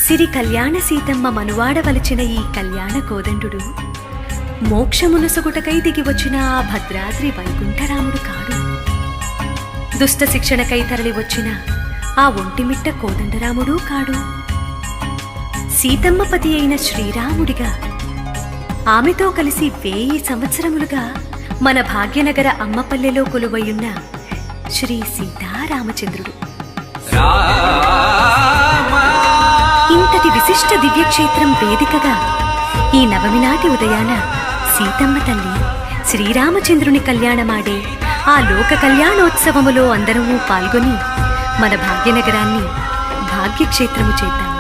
సిరి కళ్యాణ సీతమ్మ మనువాడవలచిన ఈ కళ్యాణ కోదండు మోక్షమునసగుటకై దిగి వచ్చిన ఆ భద్రాద్రి వైకుంఠరాముడు కాడు. దుష్ట శిక్షణకై తరలి వచ్చిన ఆ ఒంటిమిట్ట కోదండరాముడు కాడు. సీతమ్మ పతి అయిన శ్రీరాముడిగా ఆమెతో కలిసి 1000 సంవత్సరములుగా మన భాగ్యనగర అమ్మపల్లెలో కొలువయున్న శ్రీ సీతారామచంద్రుడు. ఇంతటి విశిష్ట దివ్యక్షేత్రం వేదికగా ఈ నవమి నాటి ఉదయాన సీతమ్మ తల్లి శ్రీరామచంద్రుని కళ్యాణమాడే ఆ లోక కళ్యాణోత్సవములో అందరము పాల్గొని మన భాగ్యనగరాన్ని భాగ్యక్షేత్రము చేద్దాం.